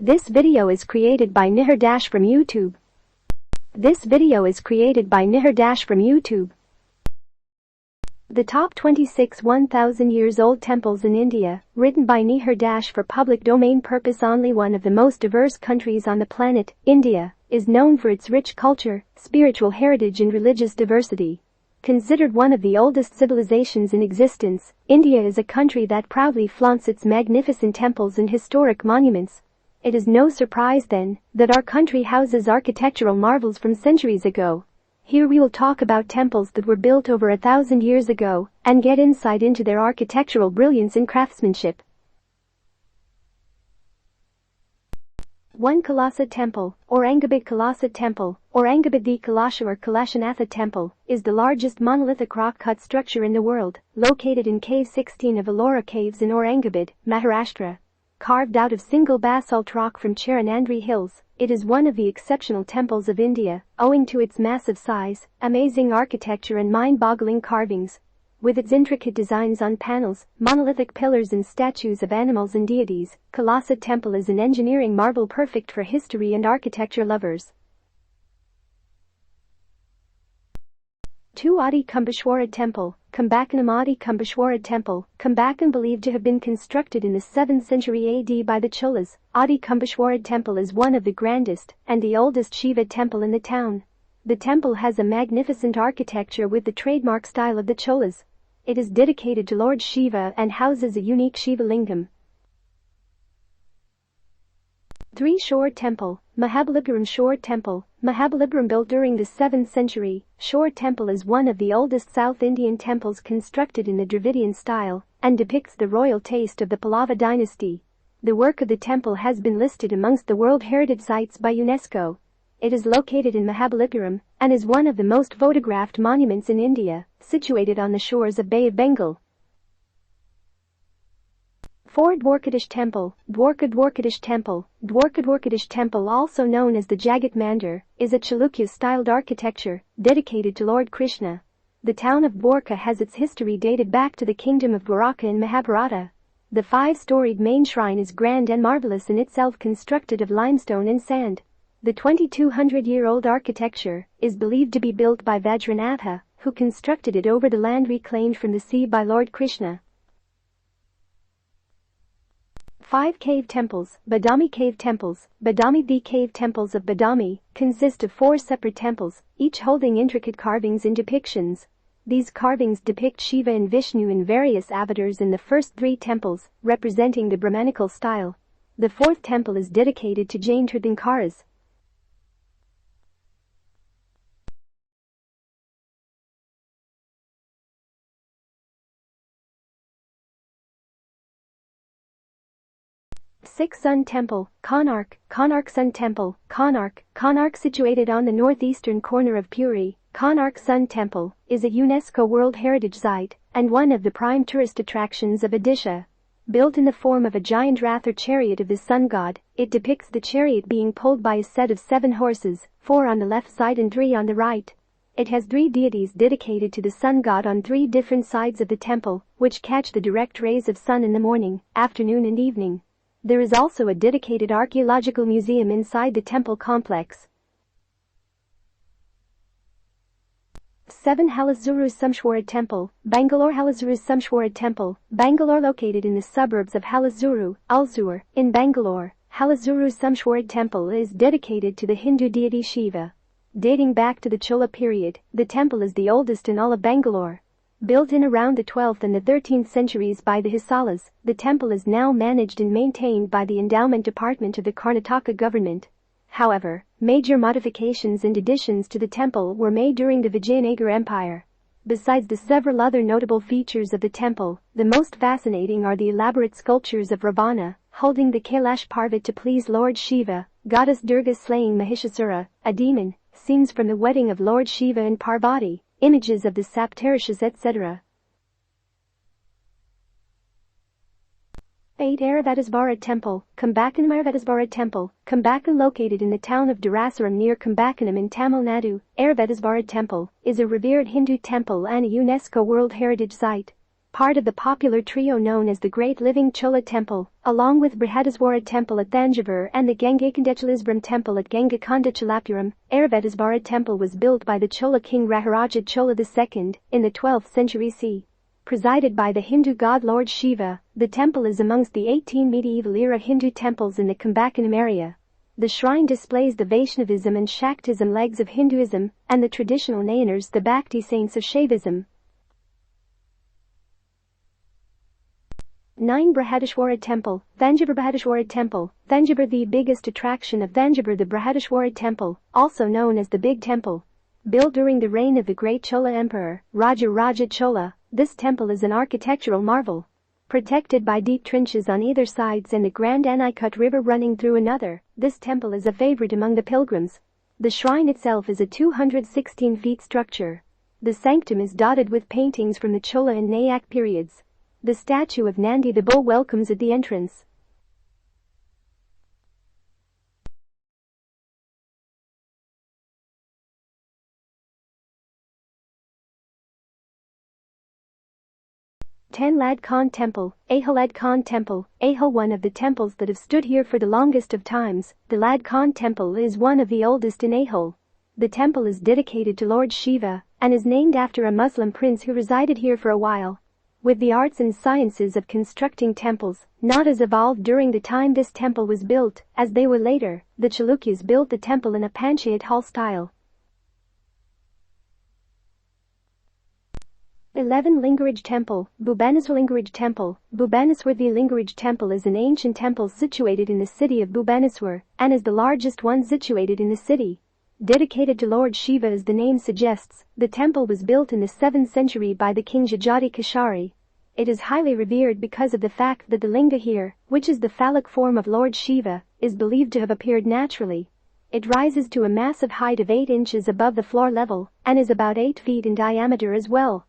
This video is created by Nihar Dash from YouTube. This video is created by Nihar Dash from YouTube. The top 26 1,000 years old temples in India, written by Nihar Dash for public domain purpose. Only one of the most diverse countries on the planet, India, is known for its rich culture, spiritual heritage and religious diversity. Considered one of the oldest civilizations in existence, India is a country that proudly flaunts its magnificent temples and historic monuments. It is no surprise then that our country houses architectural marvels from centuries ago. Here we will talk about temples that were built over 1,000 years ago and get insight into their architectural brilliance and craftsmanship. 1. Colossal Temple, Aurangabad. Colossal Temple, Aurangabad. The Kumaswara or Kalashanatha Temple is the largest monolithic rock-cut structure in the world, located in Cave 16 of Ellora Caves in Aurangabad, Maharashtra. Carved out of single basalt rock from Charanandri Hills, it is one of the exceptional temples of India, owing to its massive size, amazing architecture and mind-boggling carvings. With its intricate designs on panels, monolithic pillars and statues of animals and deities, Colossal Temple is an engineering marvel perfect for history and architecture lovers. 2. Adi Kumbashwara Temple, Kumbhakonam. Adi Kumbashwara Temple, Kumbhakonam, believed to have been constructed in the 7th century AD by the Cholas. Adi Kumbashwara Temple is one of the grandest and the oldest Shiva temple in the town. The temple has a magnificent architecture with the trademark style of the Cholas. It is dedicated to Lord Shiva and houses a unique Shiva lingam. 3. Shore Temple, Mahabalipuram. Shore Temple, Mahabalipuram, built during the 7th century. Shore Temple is one of the oldest South Indian temples constructed in the Dravidian style and depicts the royal taste of the Pallava dynasty. The work of the temple has been listed amongst the World Heritage Sites by UNESCO. It is located in Mahabalipuram and is one of the most photographed monuments in India, situated on the shores of Bay of Bengal. 4. Borkadish Temple, Borkadish Temple. Borkadish Temple, also known as the Jaganeth Mandir, is a Chalukya-styled architecture dedicated to Lord Krishna. The town of Borka has its history dated back to the kingdom of Dwaraka in Mahabharata. The 5-storied main shrine is grand and marvelous in itself, constructed of limestone and sand. The 2,200-year-old architecture is believed to be built by Vajranatha, who constructed it over the land reclaimed from the sea by Lord Krishna. 5. Cave Temples, Badami. Cave Temples, Badami. The cave temples of Badami consist of 4 separate temples, each holding intricate carvings and depictions. These carvings depict Shiva and Vishnu in various avatars in the first 3 temples, representing the Brahmanical style. The 4th temple is dedicated to Jain Tirthankaras. 6. Sun Temple, Canark. Sun Temple, Canark, situated on the northeastern corner of Puri. Canark Sun Temple is a UNESCO World Heritage Site and one of the prime tourist attractions of Odisha. Built in the form of a giant rath or chariot of the sun god, it depicts the chariot being pulled by a set of 7 horses, 4 on the left side and 3 on the right. It has 3 deities dedicated to the sun god on 3 different sides of the temple, which catch the direct rays of sun in the morning, afternoon and evening. There is also a dedicated archaeological museum inside the temple complex. 7. Halasuru Samshwara Temple, Bangalore. Halasuru Samshwara Temple, Bangalore, located in the suburbs of Halasuru, Ulsur, in Bangalore. Halasuru Samshwara Temple is dedicated to the Hindu deity Shiva. Dating back to the Chola period, the temple is the oldest in all of Bangalore. Built in around the 12th and the 13th centuries by the Hoysalas, the temple is now managed and maintained by the Endowment Department of the Karnataka government. However, major modifications and additions to the temple were made during the Vijayanagara Empire. Besides the several other notable features of the temple, the most fascinating are the elaborate sculptures of Ravana, holding the Kailash Parvat to please Lord Shiva, Goddess Durga slaying Mahishasura, a demon, scenes from the wedding of Lord Shiva and Parvati, images of the Saptarishis, etc. 8. Airavadisvara Temple, Kumbhakonam. Airavadisvara Temple, Kumbhakonam, located in the town of Durasaram near Kumbhakonam in Tamil Nadu. Airavadisvara Temple is a revered Hindu temple and a UNESCO World Heritage Site. part of the popular trio known as the Great Living Chola Temple, along with Brahedishwara Temple at Thanjavur and the Gangakondachalisvaram Temple at Gangakondachalapuram. Airavadisvara Temple was built by the Chola king Raharaja Chola II in the 12th century CE. Presided by the Hindu god Lord Shiva, the temple is amongst the 18 medieval-era Hindu temples in the Kumbashwara area. The shrine displays the Vaishnavism and Shaktism legs of Hinduism, and the traditional Nayanars, the Bhakti saints of Shaivism. 9. Brahedishwara Temple, Venjapur. Brahedishwara Temple, Venjapur. The biggest attraction of Venjapur, the Brahedishwara Temple, also known as the Big Temple. Built during the reign of the great Chola Emperor, Raja Chola, this temple is an architectural marvel. Protected by deep trenches on either sides and the Grand Anicut River running through another, this temple is a favorite among the pilgrims. The shrine itself is a 216 feet structure. The sanctum is dotted with paintings from the Chola and Nayak periods. The statue of Nandi the bull welcomes at the entrance. Lad Khan Temple, Ahal. Lad Khan Temple, Ahal. One of the temples that have stood here for the longest of times, the Lad Khan Temple is one of the oldest in Ahal. The temple is dedicated to Lord Shiva and is named after a Muslim prince who resided here for a while. With the arts and sciences of constructing temples not as evolved during the time this temple was built as they were later, the Chalukyas built the temple in a Panchayat hall style. 11. Lingaraj Temple, Bhubaneswar. Lingaraj Temple, Bhubaneswar. The Lingaraj Temple is an ancient temple situated in the city of Bhubaneswar and is the largest one situated in the city. Dedicated to Lord Shiva as the name suggests, the temple was built in the 7th century by the king Jajati Kashari. It is highly revered because of the fact that the linga here, which is the phallic form of Lord Shiva, is believed to have appeared naturally. It rises to a massive height of 8 inches above the floor level and is about 8 feet in diameter as well.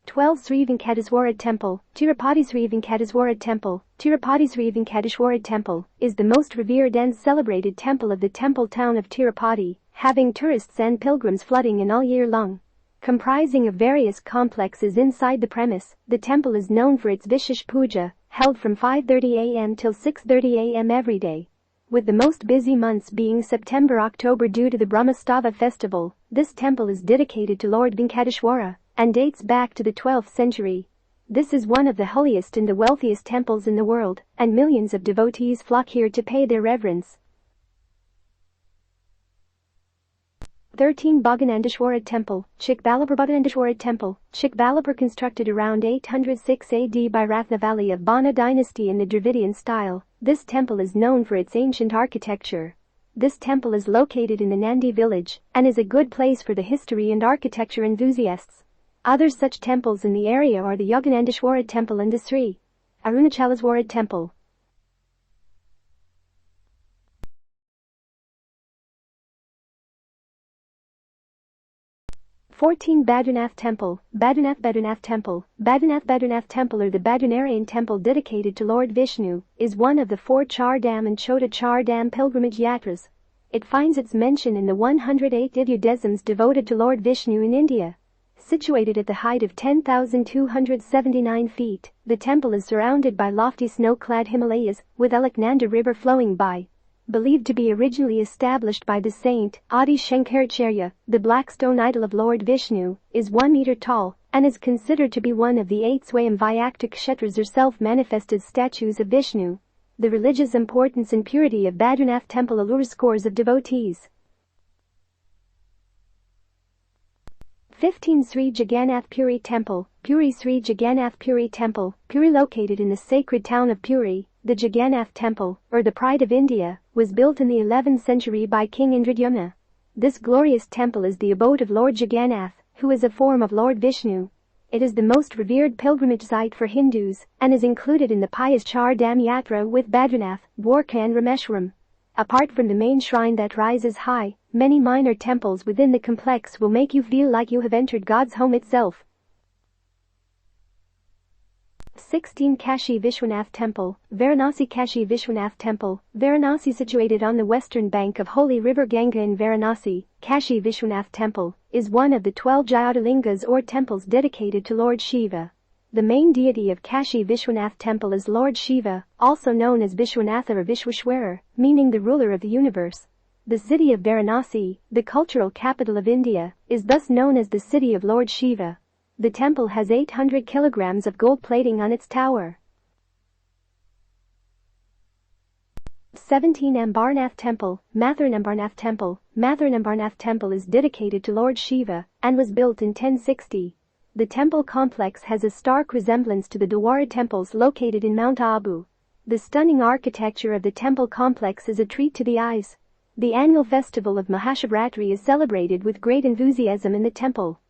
12. Sri Venkateswara Temple, Tirupati. Sri Venkateswara Temple, Tirupati. Sri Venkateswara Temple is the most revered and celebrated temple of the temple town of Tirupati, having tourists and pilgrims flooding in all year long. Comprising of various complexes inside the premise, the temple is known for its Vishesh Puja, held from 5:30 a.m. till 6:30 a.m. every day. With the most busy months being September-October due to the Brahmostava festival, this temple is dedicated to Lord Venkateshwara and dates back to the 12th century. This is one of the holiest and the wealthiest temples in the world, and millions of devotees flock here to pay their reverence. 13. Bhaganandeshwara Temple, Chikbalapur. Bhaganandeshwara Temple, Chikbalapur. Constructed around 806 AD by Ratnavali of Bana dynasty in the Dravidian style, this temple is known for its ancient architecture. This temple is located in the Nandi village and is a good place for the history and architecture enthusiasts. Other such temples in the area are the Yoganandeshwara Temple and the Sri Arunachalaswara Temple. 14. Badrinath Temple, Badrinath Temple, Badrinath Temple or the Badrinarayan Temple dedicated to Lord Vishnu, is one of the 4 Char Dham and Chota Char Dham pilgrimage yatras. It finds its mention in the 108 Divyadesams devoted to Lord Vishnu in India. Situated at the height of 10,279 feet, the temple is surrounded by lofty snow-clad Himalayas, with Alaknanda river flowing by. Believed to be originally established by the saint Adi Shankaracharya, the black stone idol of Lord Vishnu is 1 meter tall and is considered to be one of the 8 Swayamvayakta Kshetras or self-manifested statues of Vishnu. The religious importance and purity of Badrinath Temple allures scores of devotees. 15. Sri Jagannath Puri Temple, Puri. Sri Jagannath Puri Temple, Puri. Located in the sacred town of Puri, the Jagannath Temple, or the Pride of India, was built in the 11th century by King Indradyumna. This glorious temple is the abode of Lord Jagannath, who is a form of Lord Vishnu. It is the most revered pilgrimage site for Hindus and is included in the pious Char Dham Yatra with Badrinath, Dwarka and Rameshwaram. Apart from the main shrine that rises high, many minor temples within the complex will make you feel like you have entered God's home itself. 16 Kashi Vishwanath Temple, Varanasi. Kashi Vishwanath Temple, Varanasi. Situated on the western bank of holy river Ganga in Varanasi, Kashi Vishwanath Temple is one of the 12 Jyotirlingas or temples dedicated to Lord Shiva. The main deity of Kashi Vishwanath Temple is Lord Shiva, also known as Vishwanatha or Vishweshwara, meaning the ruler of the universe. The city of Varanasi, the cultural capital of India, is thus known as the city of Lord Shiva. The temple has 800 kilograms of gold plating on its tower. 17 Ambarnath Temple, Ambarnath Temple. Ambarnath Temple is dedicated to Lord Shiva and was built in 1060. The temple complex has a stark resemblance to the Dwara temples located in Mount Abu. The stunning architecture of the temple complex is a treat to the eyes. The annual festival of Mahashivratri is celebrated with great enthusiasm in the temple.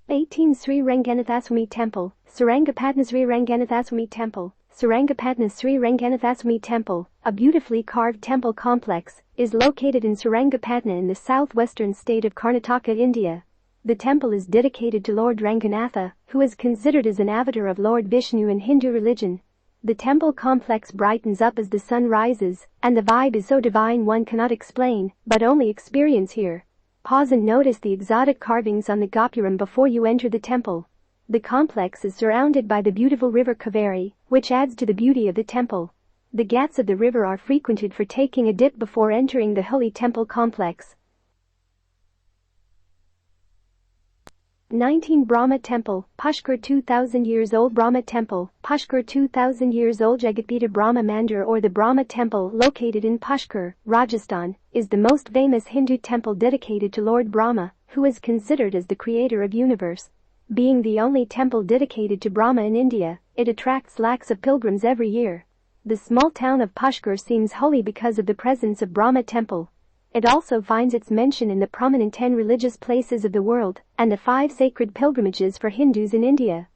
18 Sri Ranganathasmi Temple, Sarangapatna. Sri Ranganathasmi Temple, Sarangapatna. Sri Ranganathasmi Temple, a beautifully carved temple complex, is located in Sarangapatna in the southwestern state of Karnataka, India. The temple is dedicated to Lord Ranganatha, who is considered as an avatar of Lord Vishnu in Hindu religion. The temple complex brightens up as the sun rises, and the vibe is so divine one cannot explain, but only experience here. Pause and notice the exotic carvings on the gopuram before you enter the temple. The complex is surrounded by the beautiful river Kaveri, which adds to the beauty of the temple. The ghats of the river are frequented for taking a dip before entering the holy temple complex. 19 Brahma Temple, Pushkar. 2000 years old Brahma Temple, Pushkar. 2000 years old Jagatpita Brahma Mandir or the Brahma Temple located in Pushkar, Rajasthan, is the most famous Hindu temple dedicated to Lord Brahma, who is considered as the creator of universe. Being the only temple dedicated to Brahma in India, it attracts lakhs of pilgrims every year. The small town of Pushkar seems holy because of the presence of Brahma Temple. It also finds its mention in the prominent 10 religious places of the world and the 5 sacred pilgrimages for Hindus in India.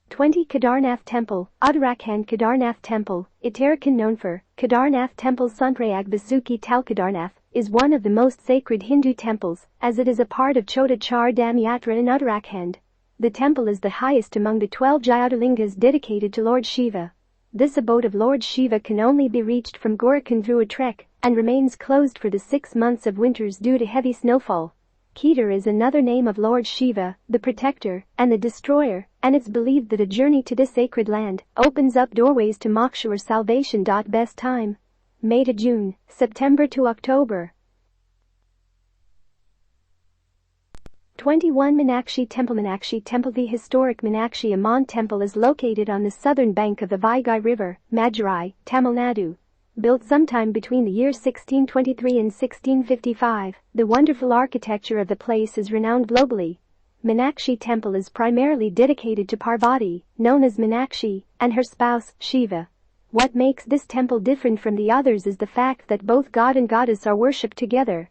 20 Kedarnath Temple, Uttarakhand. Kedarnath Temple, Uttarakhand. Known for Kedarnath Temple. Sonprayag Basuki Tal. Kedarnath is one of the most sacred Hindu temples, as it is a part of Chota Char Dham Yatra in Uttarakhand. The temple is the highest among the 12 Jyotirlingas dedicated to Lord Shiva. This abode of Lord Shiva can only be reached from Gorakhand through a trek and remains closed for the 6 months of winters due to heavy snowfall. Kedar is another name of Lord Shiva, the protector and the destroyer, and it's believed that a journey to this sacred land opens up doorways to moksha or salvation. Best time: May to June, September to October. 21 Meenakshi Temple. Meenakshi Temple. The historic Meenakshi Amman Temple is located on the southern bank of the Vaigai River, Madurai, Tamil Nadu. Built sometime between the years 1623 and 1655, the wonderful architecture of the place is renowned globally. Meenakshi Temple is primarily dedicated to Parvati, known as Meenakshi, and her spouse, Shiva. What makes this temple different from the others is the fact that both god and goddess are worshipped together.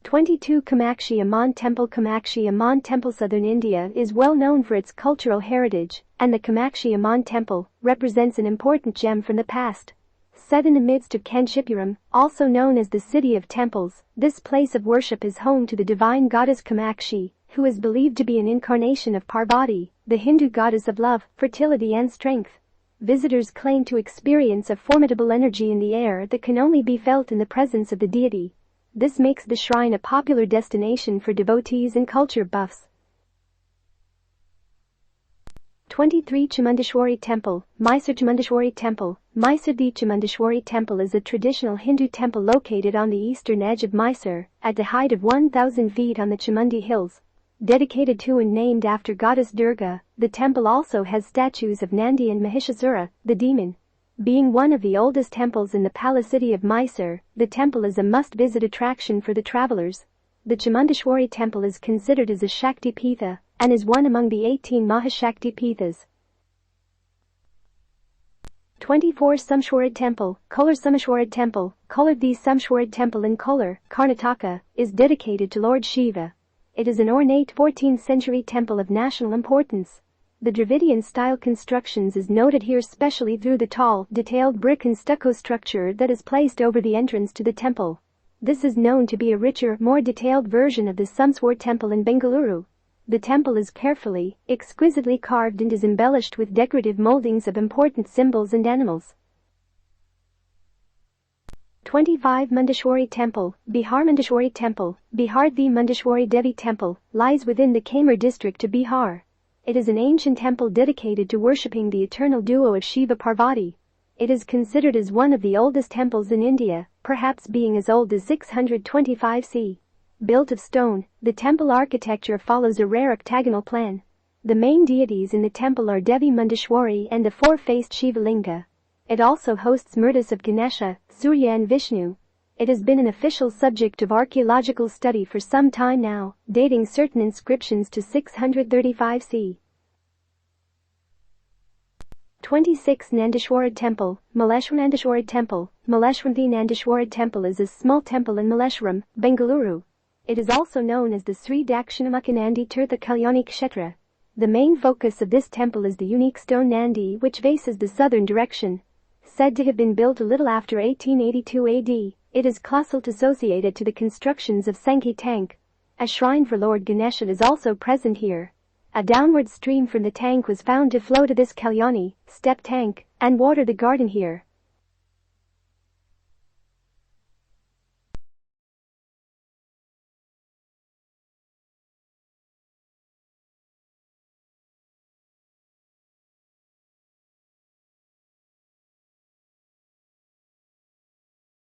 22 Kamakshi Iman Temple. Kamakshi Iman Temple. Southern India is well known for its cultural heritage, and the Kamakshi Iman Temple represents an important gem from the past. Set in the midst of Kanchipuram, also known as the City of Temples, this place of worship is home to the divine goddess Kamakshi, who is believed to be an incarnation of Parvati, the Hindu goddess of love, fertility and strength. Visitors claim to experience a formidable energy in the air that can only be felt in the presence of the deity. This makes the shrine a popular destination for devotees and culture buffs. 23 Chamundeshwari Temple, Mysore. Chamundeshwari Temple, Mysore. The Chamundeshwari Temple is a traditional Hindu temple located on the eastern edge of Mysore, at the height of 1,000 feet on the Chamundi Hills. Dedicated to and named after goddess Durga, the temple also has statues of Nandi and Mahishasura, the demon. Being one of the oldest temples in the palace city of Mysore, the temple is a must-visit attraction for the travelers. The Chamundeshwari Temple is considered as a Shakti Pitha and is one among the 18 Mahashakti Pithas. 24 Someshwara Temple, Kolar. Someshwara Temple, Kolar. The Someshwara Temple in Kolar, Karnataka, is dedicated to Lord Shiva. It is an ornate 14th century temple of national importance. The Dravidian-style constructions is noted here especially through the tall, detailed brick and stucco structure that is placed over the entrance to the temple. This is known to be a richer, more detailed version of the Kumaswara Temple in Bengaluru. The temple is carefully, exquisitely carved and is embellished with decorative moldings of important symbols and animals. 25 Mundeshwari Temple, Bihar. Mundeshwari Temple, Bihar. The Mundeshwari Devi Temple lies within the Kamar district of Bihar. It is an ancient temple dedicated to worshipping the eternal duo of Shiva Parvati. It is considered as one of the oldest temples in India, perhaps being as old as 625 c. Built of stone, the temple architecture follows a rare octagonal plan. The main deities in the temple are Devi Mundeshwari and the four-faced Shiva Linga. It also hosts murtis of Ganesha, Surya and Vishnu. It has been an official subject of archaeological study for some time now, dating certain inscriptions to 635 c. 26 Nandeshwara Temple, Malleshwaram. Nandeshwara Temple, Malleshwaram. The Nandeshwara Temple is a small temple in Malleshwaram, Bengaluru. It is also known as the Sri Dakshinamukha Nandi Tirtha Kalyani Kshetra. The main focus of this temple is the unique stone Nandi which faces the southern direction. Said to have been built a little after 1882 AD, it is closely associated to the constructions of Sankey Tank. A shrine for Lord Ganesha is also present here. A downward stream from the tank was found to flow to this Kalyani, step tank, and water the garden here.